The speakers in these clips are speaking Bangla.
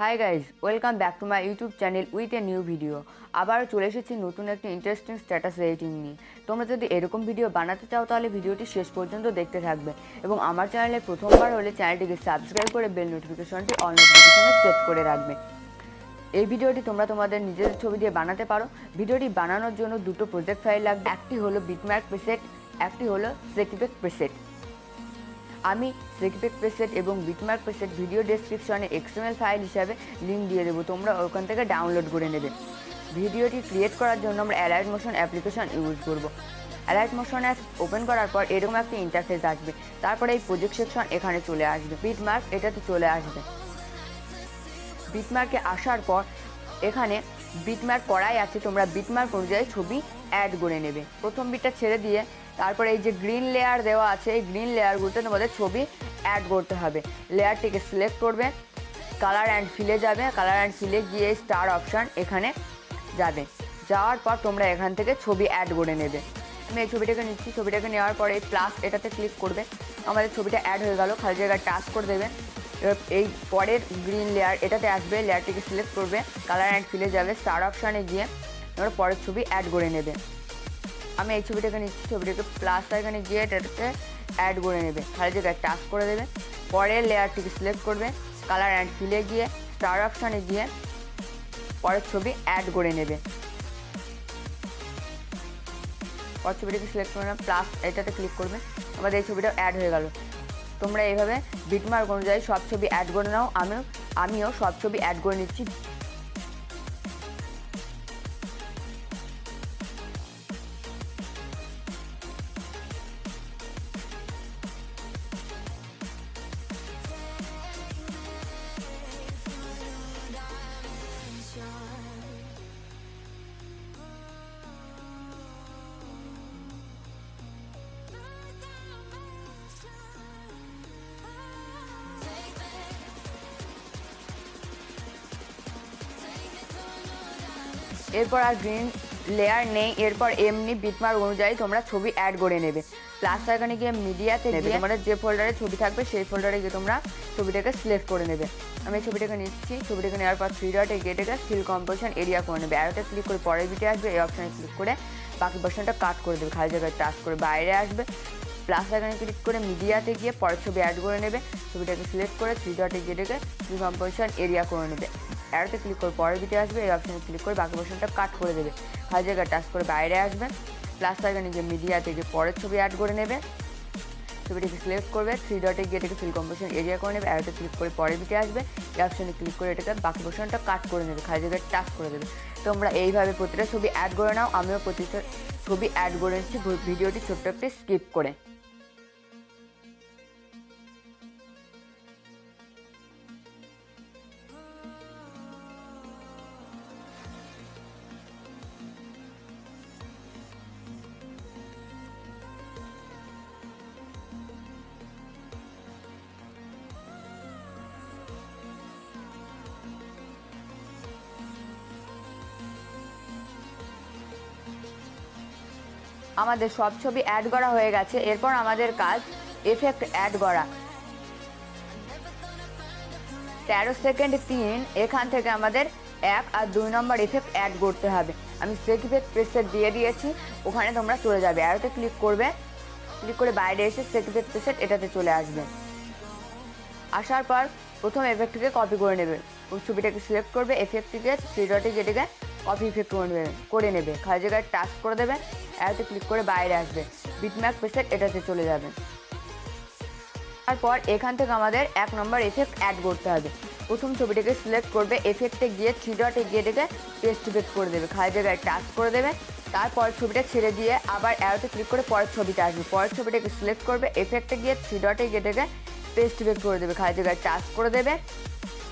Hi guys, welcome back to my YouTube channel with a new video. আবারও চলে এসেছি নতুন একটি ইন্টারেস্টিং স্ট্যাটাস এডিটিং নিয়ে। তোমরা যদি এরকম ভিডিও বানাতে চাও তাহলে ভিডিওটি শেষ পর্যন্ত দেখতে থাকবে এবং আমার চ্যানেলে প্রথমবার হলে চ্যানেলটিকে সাবস্ক্রাইব করে বেল নোটিফিকেশনটি অল নোটিফিকেশনে সেট করে রাখবে। এই ভিডিওটি তোমরা তোমাদের নিজেদের ছবি দিয়ে বানাতে পারো। ভিডিওটি বানানোর জন্য দুটো প্রজেক্ট ফাইল লাগবে, একটি হলো বিটম্যাপ প্রিসেট, একটি হলো সেকিপেক প্রিসেট। আমি সেকিপেক প্রিসেট এবং বিটম্যাপ প্রিসেট ভিডিও ডেসক্রিপশনে XML ফাইল হিসাবে লিঙ্ক দিয়ে দেবো, তোমরা ওখান থেকে ডাউনলোড করে নেবে। ভিডিওটি ক্রিয়েট করার জন্য আমরা অ্যালাইট মোশন অ্যাপ্লিকেশন ইউজ করব। অ্যালাইট মোশন অ্যাপ ওপেন করার পর এরকম একটা ইন্টারফেস আসবে, তারপরে এই প্রজেক্ট সেকশন এখানে চলে আসবে, বিটম্যাপ এটাতে চলে আসবে। বিটম্যাপে আসার পর এখানে বিটম্যাপ করাই আছে, তোমরা বিটম্যাপ অনুযায়ী ছবি অ্যাড করে নেবে। প্রথম বিটটা ছেড়ে দিয়ে তারপরে এই যে গ্রিন লেয়ার দেওয়া আছে, এই গ্রিন লেয়ারগুলোতে তোমাদের ছবি অ্যাড করতে হবে। লেয়ারটিকে সিলেক্ট করবে, কালার অ্যান্ড ফিলে যাবে, কালার অ্যান্ড ফিলে গিয়ে স্টার অপশান এখানে যাবে। যাওয়ার পর তোমরা এখান থেকে ছবি অ্যাড করে নেবে। আমি এই ছবিটাকে নিচ্ছি, ছবিটাকে নেওয়ার পরে এই প্লাস এটাতে ক্লিক করবে, আমাদের ছবিটা অ্যাড হয়ে গেল। খালি জায়গায় টাচ করে দেবে। এই পরের গ্রিন লেয়ার এটাতে আসবে, লেয়ারটিকে সিলেক্ট করবে, কালার অ্যান্ড ফিলে যাবে, স্টার অপশানে গিয়ে তোমরা পরের ছবি অ্যাড করে নেবে। আমি এই ছবিটাকে নিচ্ছি, ছবিটাকে প্লাস এখানে গিয়ে এটাকে অ্যাড করে নেবে, খালি জায়গায় টাচ করে দেবে। পরের লেয়ারটিকে সিলেক্ট করবে, কালার অ্যান্ড ফিলে গিয়ে স্টার অপশানে গিয়ে পরের ছবি অ্যাড করে নেবে। পরের ছবিটাকে সিলেক্ট করে নেবে, প্লাস এটাতে ক্লিক করবে, আমাদের এই ছবিটা অ্যাড হয়ে গেল। তোমরা এইভাবে বিটমার্ক অনুযায়ী সব ছবি অ্যাড করে নাও। আমিও সব ছবি অ্যাড করে নিচ্ছি। এরপর আর গ্রিন লেয়ার নেই, এরপর এমনি বিটমার্ক অনুযায়ী তোমরা ছবি অ্যাড করে নেবে। প্লাস এখানে গিয়ে মিডিয়াতে নেবে, তোমাদের যে ফোল্ডারে ছবি থাকবে সেই ফোল্ডারে গিয়ে তোমরা ছবিটাকে সিলেক্ট করে নেবে। আমি ছবিটাকে নিচ্ছি, ছবিটাকে নেওয়ার পর 3 ডটে গিয়ে এটাকে ফিল কম্পোজিশন এরিয়া করে নেবে। অ্যারোতে ক্লিক করে পরের বিটে আসবে, এই অপশানে ক্লিক করে বাকি পোর্শনটা কাট করে দেবে, খালি জায়গায় টাচ করে বাইরে আসবে। প্লাস এখানে ক্লিক করে মিডিয়াতে গিয়ে পরের ছবি অ্যাড করে নেবে, ছবিটাকে সিলেক্ট করে 3 ডটে গিয়ে এটাকে ফিল কম্পোজিশন এরিয়া করে নেবে। অ্যারোতে ক্লিক করে পরের বিটে আসবে, এই অপশানে ক্লিক করে বাকি পোর্শনটা কাট করে দেবে, খালি জায়গায় টাচ করে বাইরে আসবে। প্লাস এখানে গিয়ে মিডিয়াতে গিয়ে পরের ছবি অ্যাড করে নেবে, ছবিটাকে সিলেক্ট করবে, 3 ডটে গিয়ে এটাকে ফিল কম্পোজিশন এরিয়া করে নেবে। অ্যারোতে ক্লিক করে পরের বিটে আসবে, এই অপশানে ক্লিক করে এটাকে বাকি পোর্শনটা কাট করে নেবে, খালি জায়গায় টাচ করে দেবে। তোমরা এইভাবে প্রতিটা ছবি অ্যাড করে নাও। আমিও প্রতিটা ছবি অ্যাড করে নিচ্ছি ভিডিওটি ছোট্ট একটি স্কিপ করে। আমাদের সব ছবি অ্যাড করা হয়ে গেছে। এরপর আমাদের কাজ এফেক্ট অ্যাড করা। 13 সেকেন্ড 3 এখান থেকে আমাদের 1 আর 2 নম্বর এফেক্ট অ্যাড করতে হবে। আমি সেকিপেক প্রিসেট দিয়ে দিয়েছি, ওখানে তোমরা চলে যাবে, অ্যারোতে ক্লিক করবে, ক্লিক করে বাইরে এসে সেকিপেক প্রিসেট এটাতে চলে আসবে। আসার পর প্রথম এফেক্টটিকে কপি করে নেবে, ওই ছবিটাকে সিলেক্ট করবে, এফেক্টটিকে 3 ডটে যেটাকে কপি ইফেক্ট করে নেবে, খালি জায়গায় টাচ করে দেবে, অ্যারোতে ক্লিক করে বাইরে আসবে। বিটম্যাপ প্রেসেট এটাতে চলে যাবে। তারপর এখান থেকে আমাদের 1 নম্বর এফেক্ট অ্যাড করতে হবে। প্রথম ছবিটাকে সিলেক্ট করবে, এফেক্টে গিয়ে 3 ডটে গিয়ে এটাকে পেস্ট ইফেক্ট করে দেবে, খালি জায়গায় টাচ করে দেবে। তারপর ছবিটা ছেড়ে দিয়ে আবার অ্যারোতে ক্লিক করে পরের ছবিটা আসবে, পরের ছবিটাকে সিলেক্ট করবে, এফেক্টে গিয়ে 3 ডটে গিয়ে এটাকে পেস্ট ইফেক্ট করে দেবে, খালি জায়গায় টাচ করে দেবে।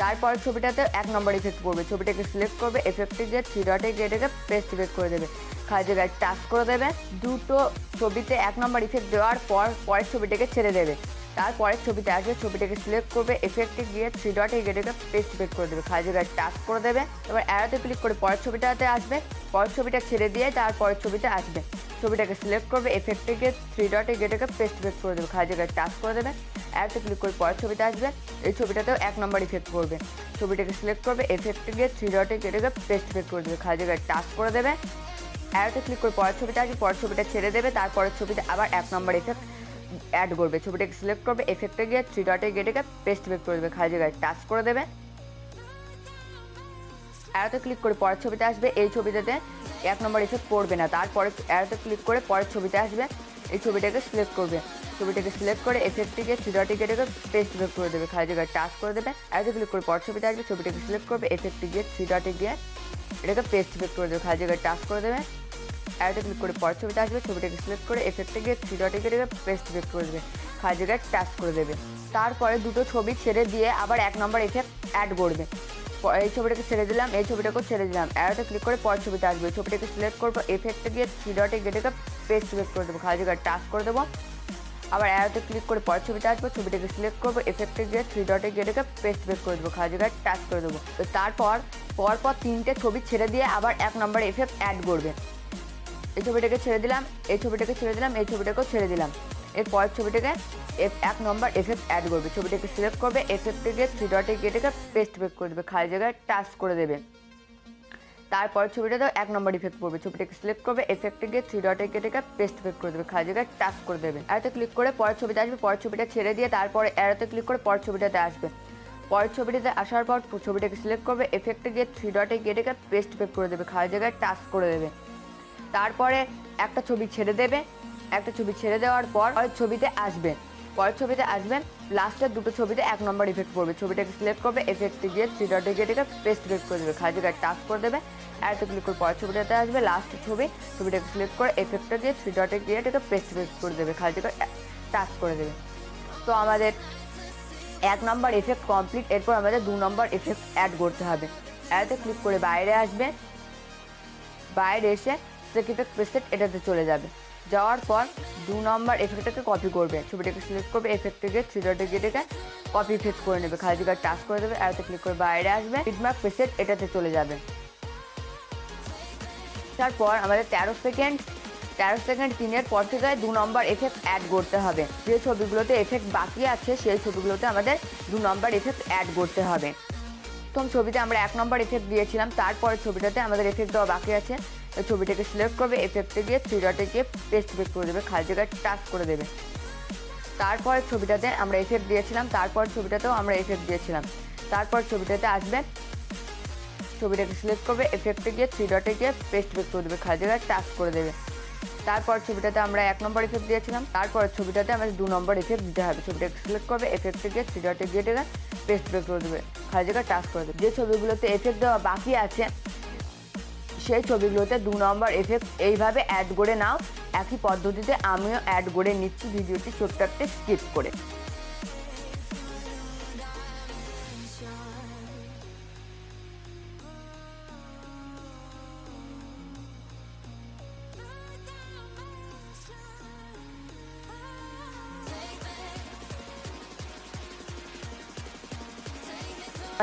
তারপর ছবিটাতে 1 নম্বর ইফেক্ট পড়বে, ছবিটাকে সিলেক্ট করবে, এফেক্টে গিয়ে 3 ডটে গিয়ে এটাকে পেস্ট ইফেক্ট করে দেবে, খালি জায়গায় টাচ করে দেবে। দুটো ছবিতে 1 নম্বর ইফেক্ট দেওয়ার পর পরের ছবিটাকে ছেড়ে দেবে। তারপরের ছবিতে আসবে, ছবিটাকে সিলেক্ট করবে, এফেক্টে গিয়ে 3 ডটে গিয়ে এটাকে পেস্ট ইফেক্ট করে দেবে, খালি জায়গায় টাচ করে দেবে। এবার অ্যারোতে ক্লিক করে পরের ছবিটাতে আসবে, পরের ছবিটা ছেড়ে দিয়ে তারপরের ছবিটা আসবে, ছবিটাকে সিলেক্ট করবে, এফেক্টে গিয়ে 3 ডটে গিয়ে এটাকে পেস্ট ইফেক্ট করে দেবে, খালি জায়গায় টাচ করে দেবে। অ্যারোতে ক্লিক করে পরের ছবিটা আসবে, এই ছবিটাতেও 1 নম্বর ইফেক্ট করবে, ছবিটাকে সিলেক্ট করবে, এফেক্টে গিয়ে 3 ডটে গিয়ে এটাকে পেস্ট ইফেক্ট করে দেবে, খালি জায়গায় টাচ করে দেবে। অ্যারোতে ক্লিক করে পরের ছবিটা আসবে, পরের ছবিটা ছেড়ে দেবে, তারপরের ছবিতে আবার 1 নম্বর ইফেক্ট অ্যাড করবে, ছবিটাকে সিলেক্ট করবে, এফেক্টে গিয়ে 3 ডটে গিয়ে এটাকে পেস্ট ইফেক্ট করে দেবে, খালি জায়গায় টাচ করে দেবে। অ্যারোতে ক্লিক করে পরের ছবিতে আসবে, এই ছবিটাতে 1 নম্বর ইফেক্ট পড়বে না। তারপরে অ্যারোতে ক্লিক করে পরের ছবিতে আসবে, এই ছবিটাকে সিলেক্ট করবে, ছবিটাকে সিলেক্ট করে এফেক্টে গিয়ে 3 ডটে গিয়ে এটাকে পেস্ট ইফেক্ট করে দেবে, খালি জায়গায় টাচ করে দেবে। অ্যারোতে ক্লিক করে পরের ছবিতে আসবে, ছবিটাকে সিলেক্ট করবে, এফেক্টে গিয়ে 3 ডটে গিয়ে এটাকে পেস্ট ইফেক্ট করে দেবে, খালি জায়গায় টাচ করে দেবে। অ্যারোতে ক্লিক করে পরের ছবিতে আসবে, ছবিটাকে সিলেক্ট করে এফেক্টে গিয়ে 3 ডটে গিয়ে এটাকে পেস্ট ইফেক্ট করে দেবে, খালি জায়গায় টাচ করে দেবে। তারপরে দুটো ছবি ছেড়ে দিয়ে আবার 1 নম্বর এফেক্ট অ্যাড করবে, এই ছবিটাকে ছেড়ে দিলাম, এই ছবিটাকেও ছেড়ে দিলাম। অ্যারোতে ক্লিক করে পরের ছবিতে আসবে, ছবিটাকে সিলেক্ট করবো, এফেক্টে গিয়ে 3 ডটে গিয়ে এটাকে পেস্ট ইফেক্ট করে দেবো, খালি জায়গায় টাচ করে দেবো। আবার অ্যারোতে ক্লিক করে পরের ছবিতে আসবো, ছবিটাকে সিলেক্ট করবো, এফেক্টে গিয়ে 3 ডটে গিয়ে এটাকে পেস্ট ইফেক্ট করে দেবো, খালি জায়গায় টাচ করে দেবো। তো তারপর পরপর 3টে ছবি ছেড়ে দিয়ে আবার 1 নম্বর এফেক্ট অ্যাড করবে, এই ছবিটাকে ছেড়ে দিলাম, এই ছবিটাকে ছেড়ে দিলাম, এই ছবিটাকেও ছেড়ে দিলাম। এর পরের ছবিটাকে 1 নম্বর এফেক্ট অ্যাড করবে, ছবিটাকে সিলেক্ট করবে, এফেক্টে গিয়ে 3 ডটে গিয়ে এটাকে পেস্ট ইফেক্ট করে দেবে, খালি জায়গায় টাচ করে দেবে। তারপর ছবিটাতেও 1 নম্বর ইফেক্ট পড়বে, ছবিটাকে সিলেক্ট করবে, এফেক্টে গিয়ে 3 ডটে গিয়ে এটাকে পেস্ট ইফেক্ট করে দেবে, খালি জায়গায় টাচ করে দেবে। অ্যারোতে ক্লিক করে পরের ছবিতে আসবে, পরের ছবিটা ছেড়ে দিয়ে তারপরে অ্যারোতে ক্লিক করে পরের ছবিটাতে আসবে, পরের ছবিটাতে আসার পর ছবিটাকে সিলেক্ট করবে, এফেক্টে গিয়ে 3 ডটে গিয়ে এটাকে পেস্ট ইফেক্ট করে দেবে, খালি জায়গায় টাচ করে দেবে। তারপরে একটা ছবি ছেড়ে দেবে, একটা ছবি ছেড়ে দেওয়ার পর পরের ছবিতে আসবে, পরের ছবিতে আসবেন, লাস্টের দুটো ছবিতে 1 নম্বর ইফেক্ট পড়বে, ছবিটাকে সিলেক্ট করবে, এফেক্টে গিয়ে 3 ডটে গিয়ে এটাকে পেস্ট ইফেক্ট করে দেবে, খালি জায়গায় টাচ করে দেবে। অ্যারোতে ক্লিক করে পরের ছবিটাতে আসবে, লাস্ট ছবি, ছবিটাকে সিলেক্ট করে এফেক্টে গিয়ে 3 ডটে গিয়ে এটাকে পেস্ট ইফেক্ট করে দেবে, খালি জায়গায় টাচ করে দেবে। তো আমাদের 1 নম্বর এফেক্ট কমপ্লিট। এরপর আমাদের 2 নম্বর এফেক্ট অ্যাড করতে হবে। অ্যারোতে ক্লিক করে বাইরে আসবে, বাইরে এসে সেক ইফেক্ট প্রেসেট এটাতে চলে যাবে, যাওয়ার পর 2 নম্বর এফেক্টটাকে কপি করবে, ছবিটাকে সিলেক্ট করবে, এফেক্টে গিয়ে 3 ডটে গিয়ে এটাকে কপি ইফেক্ট করে নেবে, খালি জায়গায় টাচ করে দেবে। অ্যারোতে ক্লিক করে বাইরে আসবে, বিটম্যাপ প্রেসেট এটাতে চলে যাবে। তারপর আমাদের 13 সেকেন্ড 3-এর পর থেকে 2 নম্বর এফেক্ট অ্যাড করতে হবে। যে ছবিগুলোতে এফেক্ট বাকি আছে সেই ছবিগুলোতে আমাদের 2 নম্বর এফেক্ট অ্যাড করতে হবে। প্রথম ছবিতে আমরা 1 নম্বর এফেক্ট দিয়েছিলাম, তারপরে ছবিটাতে আমাদের এফেক্ট দেওয়া বাকি আছে, ছবিটাকে সিলেক্ট করবে, এফেক্টে গিয়ে 3 ডটে গিয়ে পেস্ট ইফেক্ট করে দেবে, খালি জায়গায় টাচ করে দেবে। তারপর ছবিটাতে আমরা এফেক্ট দিয়েছিলাম, তারপর ছবিটাতেও আমরা এফেক্ট দিয়েছিলাম, তারপর ছবিটাতে আসবে, ছবিটাকে সিলেক্ট করবে, এফেক্টে গিয়ে 3 ডটে গিয়ে পেস্ট ইফেক্ট করে দেবে, খালি জায়গায় টাচ করে দেবে। তারপর ছবিটাতে আমরা 1 নম্বর এফেক্ট দিয়েছিলাম, তারপর ছবিটাতে আমাদের 2 নম্বর এফেক্ট দিতে হবে, ছবিটাকে সিলেক্ট করবে, এফেক্টে গিয়ে 3 ডটে গিয়ে এটাকে পেস্ট ইফেক্ট করে দেবে, খালি জায়গায় টাচ করে দেবে। যে ছবিগুলোতে এফেক্ট দেওয়া বাকি আছে সেই ছবিগুলোতে 2 নম্বর এফেক্ট এইভাবে অ্যাড করে নাও। একই পদ্ধতিতে আমিও অ্যাড করে নিচ্ছি, ভিডিওটি ছোট্ট একটা স্কিপ করে।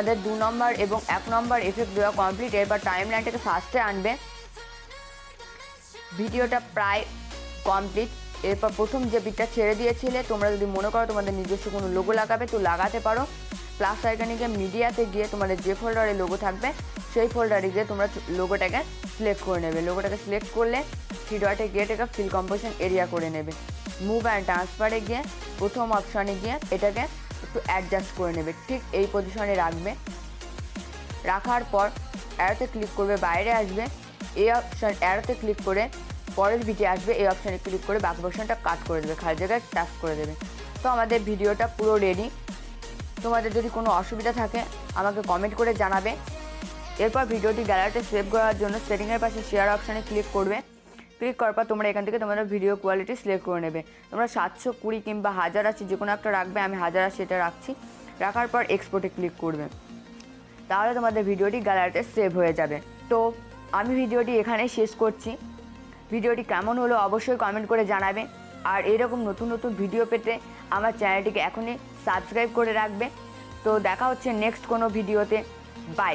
আমাদের 2 নম্বর এবং 1 নম্বর এফেক্ট দেওয়া কমপ্লিট। এরপর টাইম লাইনটাকে ফার্স্টে আনবে, ভিডিওটা প্রায় কমপ্লিট। এরপর প্রথম যে বিটটা ছেড়ে দিয়েছিলে, তোমরা যদি মনে করো তোমাদের নিজস্ব কোনো লোগো লাগাবে তো লাগাতে পারো। প্লাস আইকনে গিয়ে মিডিয়াতে গিয়ে তোমাদের যে ফোল্ডারে লোগো থাকবে সেই ফোল্ডারে গিয়ে তোমরা লোগোটাকে সিলেক্ট করে নেবে। লোগোটাকে সিলেক্ট করলে 3 ডটে গিয়ে এটাকে ফিল কম্পোজিশন এরিয়া করে নেবে। মুভ অ্যান্ড ট্রান্সফারে গিয়ে প্রথম অপশানে গিয়ে এটাকে একটু অ্যাডজাস্ট করে নেবে, ঠিক এই পজিশনে রাখবে। রাখার পর অ্যারোতে ক্লিক করবে, বাইরে আসবে, এই অপশান অ্যারোতে ক্লিক করে পরের ভিডিও আসবে এই অপশানে ক্লিক করে বাকি পোর্শনটা কাট করে দেবে, খালি জায়গায় টাচ করে দেবে। তো আমাদের ভিডিওটা পুরো রেডি। তোমাদের যদি কোনো অসুবিধা থাকে আমাকে কমেন্ট করে জানাবে। এরপর ভিডিওটি গ্যালারিতে সেভ করার জন্য সেটিংয়ের পাশে শেয়ার অপশানে ক্লিক করবে। ক্লিক করার পর তোমরা এখান থেকে তোমাদের ভিডিও কোয়ালিটি সিলেক্ট করে নেবে। তোমরা 720 কিংবা 1080 যে কোনো একটা রাখবে, আমি 1080 এটা রাখছি। রাখার পর এক্সপোর্টে ক্লিক করবে, তাহলে তোমাদের ভিডিওটি গ্যালারিতে সেভ হয়ে যাবে। তো আমি ভিডিওটি এখানেই শেষ করছি। ভিডিওটি কেমন হলো অবশ্যই কমেন্ট করে জানাবে। আর এরকম নতুন নতুন ভিডিও পেতে আমার চ্যানেলটিকে এখনই সাবস্ক্রাইব করে রাখবে। তো দেখা হচ্ছে নেক্সট কোনো ভিডিওতে। বাই।